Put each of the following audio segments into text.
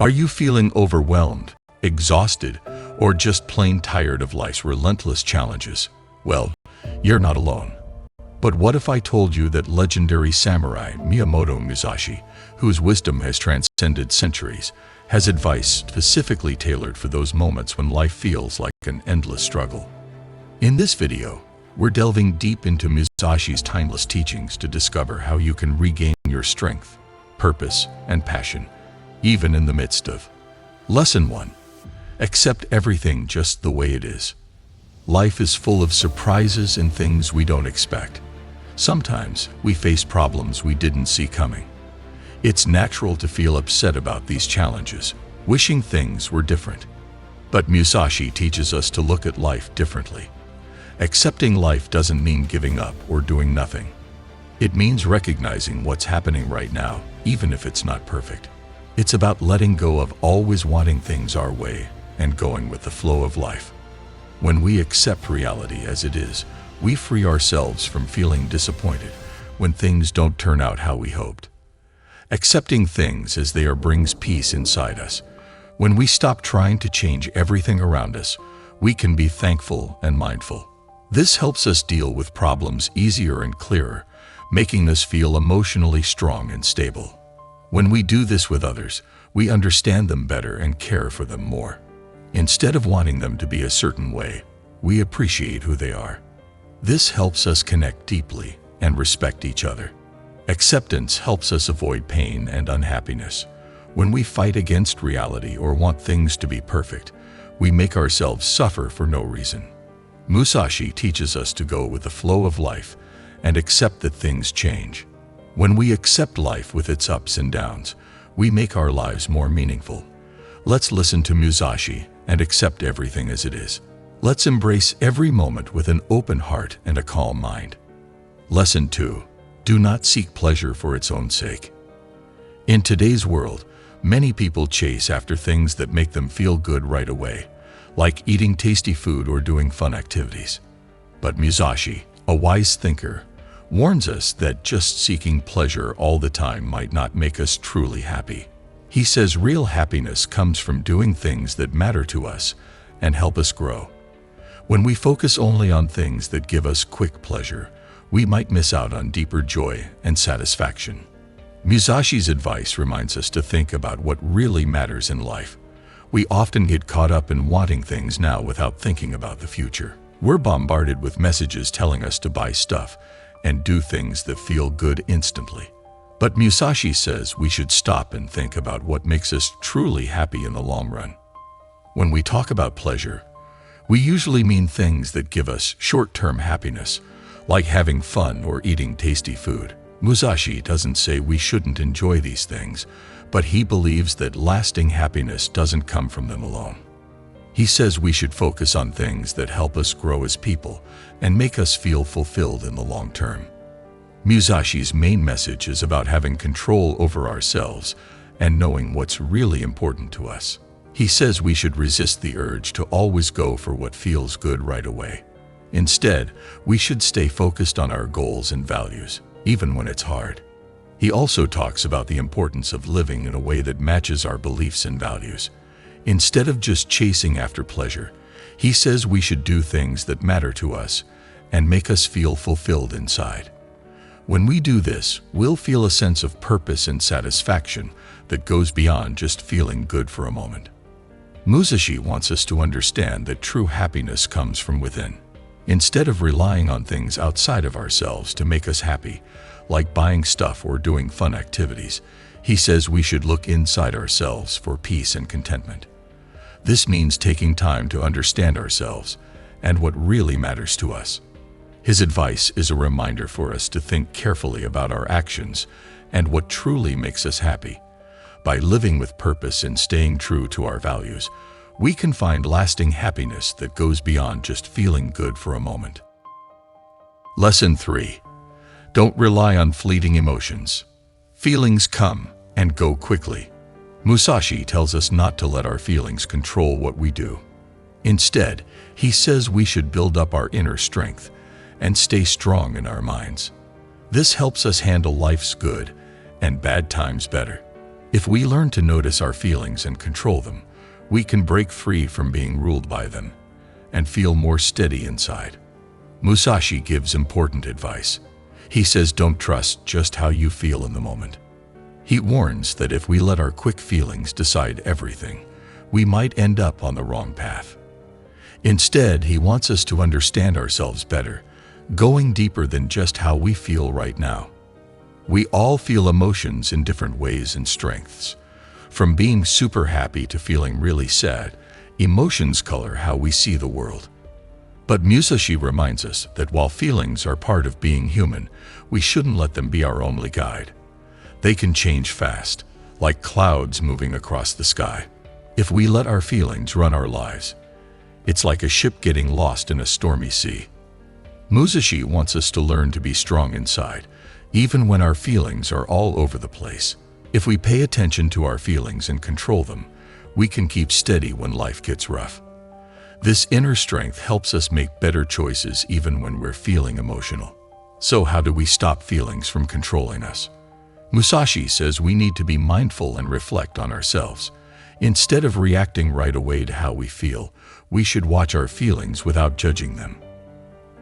Are you feeling overwhelmed, exhausted, or just plain tired of life's relentless challenges? Well, you're not alone. But what if I told you that legendary samurai Miyamoto Musashi, whose wisdom has transcended centuries, has advice specifically tailored for those moments when life feels like an endless struggle? In this video, we're delving deep into Musashi's timeless teachings to discover how you can regain your strength, purpose, and passion, even in the midst of. Lesson 1. Accept everything just the way it is. Life is full of surprises and things we don't expect. Sometimes we face problems we didn't see coming. It's natural to feel upset about these challenges, wishing things were different. But Musashi teaches us to look at life differently. Accepting life doesn't mean giving up or doing nothing. It means recognizing what's happening right now, even if it's not perfect. It's about letting go of always wanting things our way and going with the flow of life. When we accept reality as it is, we free ourselves from feeling disappointed when things don't turn out how we hoped. Accepting things as they are brings peace inside us. When we stop trying to change everything around us, we can be thankful and mindful. This helps us deal with problems easier and clearer, making us feel emotionally strong and stable. When we do this with others, we understand them better and care for them more. Instead of wanting them to be a certain way, we appreciate who they are. This helps us connect deeply and respect each other. Acceptance helps us avoid pain and unhappiness. When we fight against reality or want things to be perfect, we make ourselves suffer for no reason. Musashi teaches us to go with the flow of life and accept that things change. When we accept life with its ups and downs, we make our lives more meaningful. Let's listen to Musashi and accept everything as it is. Let's embrace every moment with an open heart and a calm mind. Lesson 2. Do not seek pleasure for its own sake. In today's world, many people chase after things that make them feel good right away, like eating tasty food or doing fun activities. But Musashi, a wise thinker, warns us that just seeking pleasure all the time might not make us truly happy. He says real happiness comes from doing things that matter to us and help us grow. When we focus only on things that give us quick pleasure, we might miss out on deeper joy and satisfaction. Musashi's advice reminds us to think about what really matters in life. We often get caught up in wanting things now without thinking about the future. We're bombarded with messages telling us to buy stuff and do things that feel good instantly. But Musashi says we should stop and think about what makes us truly happy in the long run. When we talk about pleasure, we usually mean things that give us short-term happiness, like having fun or eating tasty food. Musashi doesn't say we shouldn't enjoy these things, but he believes that lasting happiness doesn't come from them alone. He says we should focus on things that help us grow as people and make us feel fulfilled in the long term. Musashi's main message is about having control over ourselves and knowing what's really important to us. He says we should resist the urge to always go for what feels good right away. Instead, we should stay focused on our goals and values, even when it's hard. He also talks about the importance of living in a way that matches our beliefs and values. Instead of just chasing after pleasure, he says we should do things that matter to us and make us feel fulfilled inside. When we do this, we'll feel a sense of purpose and satisfaction that goes beyond just feeling good for a moment. Musashi wants us to understand that true happiness comes from within. Instead of relying on things outside of ourselves to make us happy, like buying stuff or doing fun activities, he says we should look inside ourselves for peace and contentment. This means taking time to understand ourselves and what really matters to us. His advice is a reminder for us to think carefully about our actions and what truly makes us happy. By living with purpose and staying true to our values, we can find lasting happiness that goes beyond just feeling good for a moment. Lesson 3. Don't rely on fleeting emotions. Feelings come and go quickly. Musashi tells us not to let our feelings control what we do. Instead, he says we should build up our inner strength and stay strong in our minds. This helps us handle life's good and bad times better. If we learn to notice our feelings and control them, we can break free from being ruled by them and feel more steady inside. Musashi gives important advice. He says don't trust just how you feel in the moment. He warns that if we let our quick feelings decide everything, we might end up on the wrong path. Instead, he wants us to understand ourselves better, going deeper than just how we feel right now. We all feel emotions in different ways and strengths. From being super happy to feeling really sad, emotions color how we see the world. But Musashi reminds us that while feelings are part of being human, we shouldn't let them be our only guide. They can change fast, like clouds moving across the sky. If we let our feelings run our lives, it's like a ship getting lost in a stormy sea. Musashi wants us to learn to be strong inside, even when our feelings are all over the place. If we pay attention to our feelings and control them, we can keep steady when life gets rough. This inner strength helps us make better choices even when we're feeling emotional. So how do we stop feelings from controlling us? Musashi says we need to be mindful and reflect on ourselves. Instead of reacting right away to how we feel, we should watch our feelings without judging them.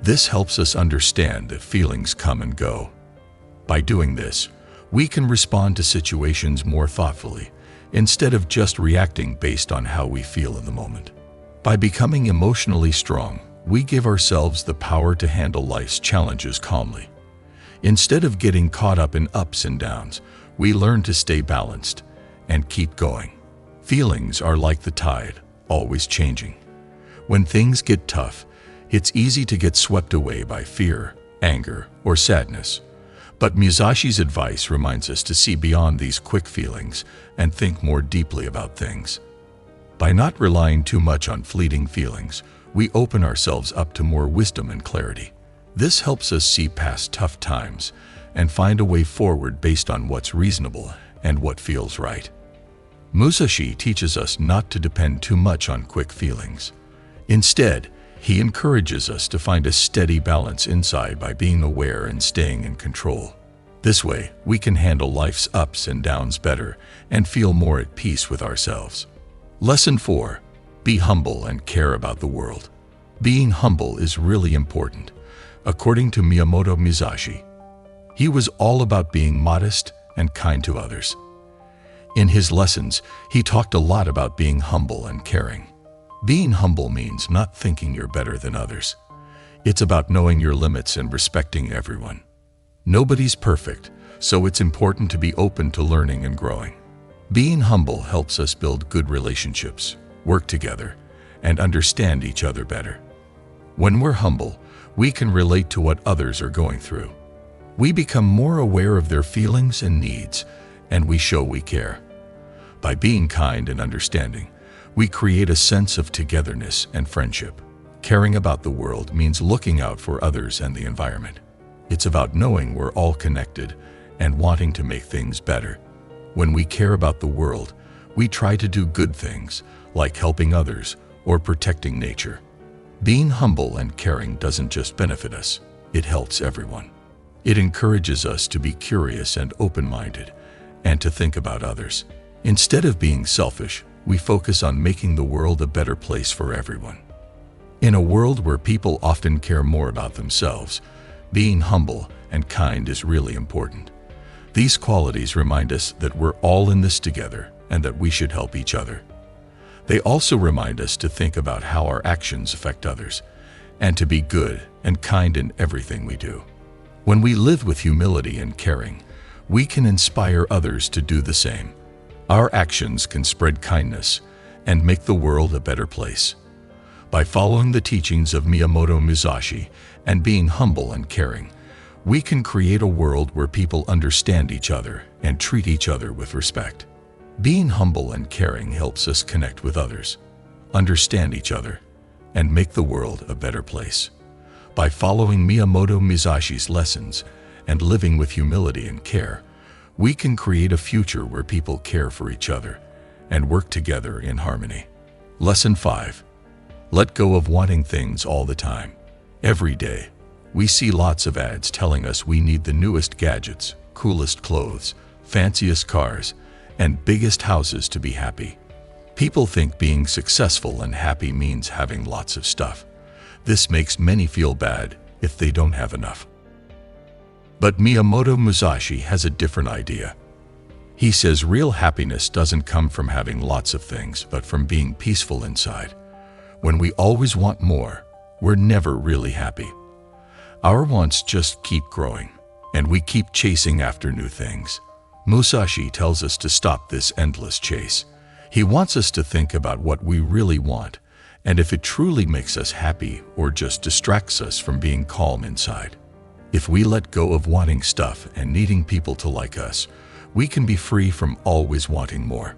This helps us understand that feelings come and go. By doing this, we can respond to situations more thoughtfully, instead of just reacting based on how we feel in the moment. By becoming emotionally strong, we give ourselves the power to handle life's challenges calmly. Instead of getting caught up in ups and downs, we learn to stay balanced and keep going. Feelings are like the tide, always changing. When things get tough, it's easy to get swept away by fear, anger, or sadness. But Musashi's advice reminds us to see beyond these quick feelings and think more deeply about things. By not relying too much on fleeting feelings, we open ourselves up to more wisdom and clarity. This helps us see past tough times and find a way forward based on what's reasonable and what feels right. Musashi teaches us not to depend too much on quick feelings. Instead, he encourages us to find a steady balance inside by being aware and staying in control. This way, we can handle life's ups and downs better and feel more at peace with ourselves. Lesson 4. Be humble and care about the world. Being humble is really important. According to Miyamoto Musashi, he was all about being modest and kind to others. In his lessons, he talked a lot about being humble and caring. Being humble means not thinking you're better than others. It's about knowing your limits and respecting everyone. Nobody's perfect, so it's important to be open to learning and growing. Being humble helps us build good relationships, work together, and understand each other better. When we're humble, we can relate to what others are going through. We become more aware of their feelings and needs, and we show we care. By being kind and understanding, we create a sense of togetherness and friendship. Caring about the world means looking out for others and the environment. It's about knowing we're all connected and wanting to make things better. When we care about the world, we try to do good things, like helping others or protecting nature. Being humble and caring doesn't just benefit us, it helps everyone. It encourages us to be curious and open-minded, and to think about others. Instead of being selfish, we focus on making the world a better place for everyone. In a world where people often care more about themselves, being humble and kind is really important. These qualities remind us that we're all in this together and that we should help each other. They also remind us to think about how our actions affect others, and to be good and kind in everything we do. When we live with humility and caring, we can inspire others to do the same. Our actions can spread kindness and make the world a better place. By following the teachings of Miyamoto Musashi and being humble and caring, we can create a world where people understand each other and treat each other with respect. Being humble and caring helps us connect with others, understand each other, and make the world a better place. By following Miyamoto Musashi's lessons and living with humility and care, we can create a future where people care for each other and work together in harmony. Lesson 5. Let go of wanting things all the time. Every day, we see lots of ads telling us we need the newest gadgets, coolest clothes, fanciest cars, and biggest houses to be happy. People think being successful and happy means having lots of stuff. This makes many feel bad if they don't have enough. But Miyamoto Musashi has a different idea. He says real happiness doesn't come from having lots of things, but from being peaceful inside. When we always want more, we're never really happy. Our wants just keep growing, and we keep chasing after new things. Musashi tells us to stop this endless chase. He wants us to think about what we really want, and if it truly makes us happy or just distracts us from being calm inside. If we let go of wanting stuff and needing people to like us, we can be free from always wanting more.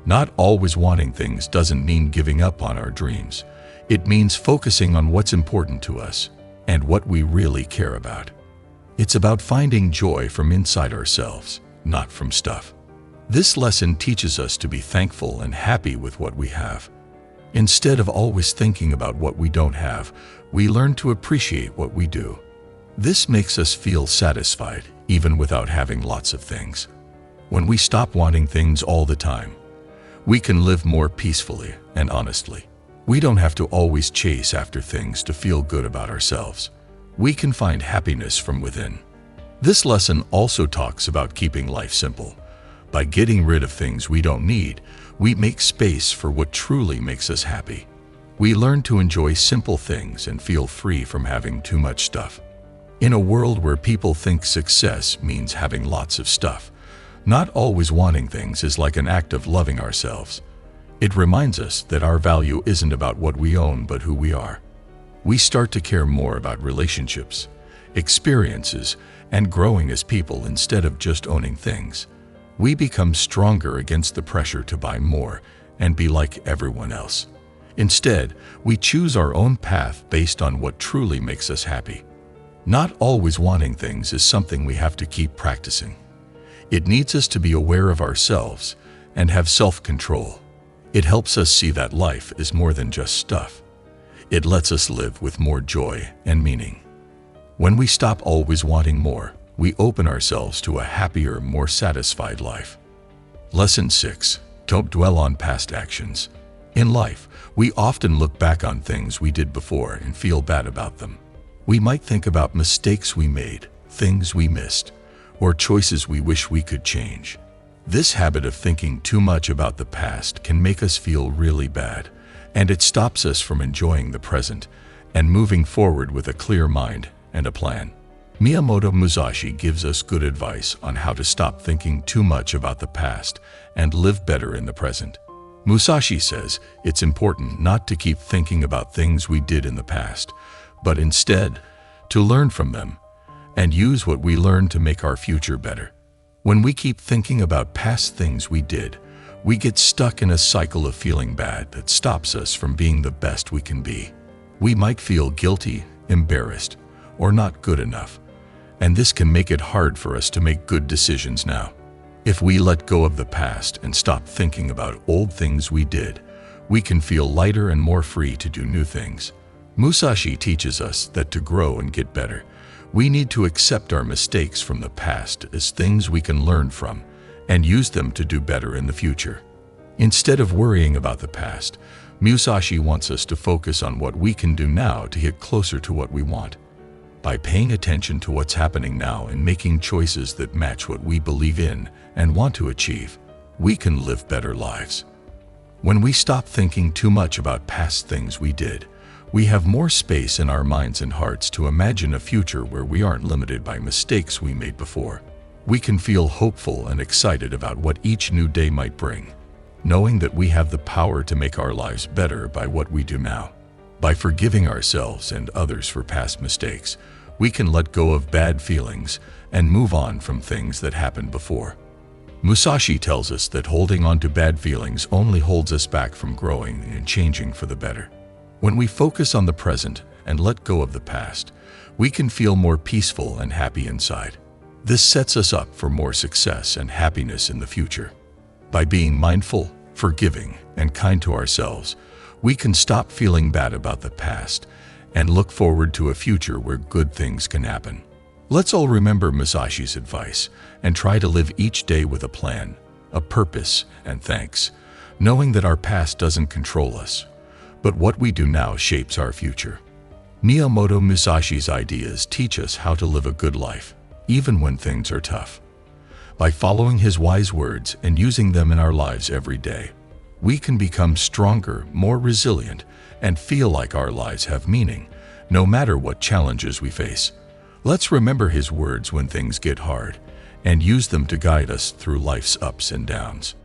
Not always wanting things doesn't mean giving up on our dreams. It means focusing on what's important to us and what we really care about. It's about finding joy from inside ourselves, not from stuff. This lesson teaches us to be thankful and happy with what we have. Instead of always thinking about what we don't have, we learn to appreciate what we do. This makes us feel satisfied, even without having lots of things. When we stop wanting things all the time, we can live more peacefully and honestly. We don't have to always chase after things to feel good about ourselves. We can find happiness from within. This lesson also talks about keeping life simple. By getting rid of things we don't need, we make space for what truly makes us happy. We learn to enjoy simple things and feel free from having too much stuff. In a world where people think success means having lots of stuff, not always wanting things is like an act of loving ourselves. It reminds us that our value isn't about what we own but who we are. We start to care more about relationships, experiences, and growing as people instead of just owning things. We become stronger against the pressure to buy more and be like everyone else. Instead, we choose our own path based on what truly makes us happy. Not always wanting things is something we have to keep practicing. It needs us to be aware of ourselves and have self-control. It helps us see that life is more than just stuff. It lets us live with more joy and meaning. When we stop always wanting more, we open ourselves to a happier, more satisfied life. Lesson 6. Don't dwell on past actions. In life, we often look back on things we did before and feel bad about them. We might think about mistakes we made, things we missed, or choices we wish we could change. This habit of thinking too much about the past can make us feel really bad, and it stops us from enjoying the present and moving forward with a clear mind and a plan. Miyamoto Musashi gives us good advice on how to stop thinking too much about the past and live better in the present. Musashi says it's important not to keep thinking about things we did in the past, but instead to learn from them and use what we learned to make our future better. When we keep thinking about past things we did, we get stuck in a cycle of feeling bad that stops us from being the best we can be. We might feel guilty, embarrassed, or not good enough, and this can make it hard for us to make good decisions now. If we let go of the past and stop thinking about old things we did, we can feel lighter and more free to do new things. Musashi teaches us that to grow and get better, we need to accept our mistakes from the past as things we can learn from and use them to do better in the future. Instead of worrying about the past, Musashi wants us to focus on what we can do now to get closer to what we want. By paying attention to what's happening now and making choices that match what we believe in and want to achieve, we can live better lives. When we stop thinking too much about past things we did, we have more space in our minds and hearts to imagine a future where we aren't limited by mistakes we made before. We can feel hopeful and excited about what each new day might bring, knowing that we have the power to make our lives better by what we do now. By forgiving ourselves and others for past mistakes, we can let go of bad feelings and move on from things that happened before. Musashi tells us that holding on to bad feelings only holds us back from growing and changing for the better. When we focus on the present and let go of the past, we can feel more peaceful and happy inside. This sets us up for more success and happiness in the future. By being mindful, forgiving, and kind to ourselves, we can stop feeling bad about the past and look forward to a future where good things can happen. Let's all remember Musashi's advice and try to live each day with a plan, a purpose, and thanks, knowing that our past doesn't control us, but what we do now shapes our future. Miyamoto Musashi's ideas teach us how to live a good life, even when things are tough. By following his wise words and using them in our lives every day, we can become stronger, more resilient, and feel like our lives have meaning, no matter what challenges we face. Let's remember his words when things get hard, and use them to guide us through life's ups and downs.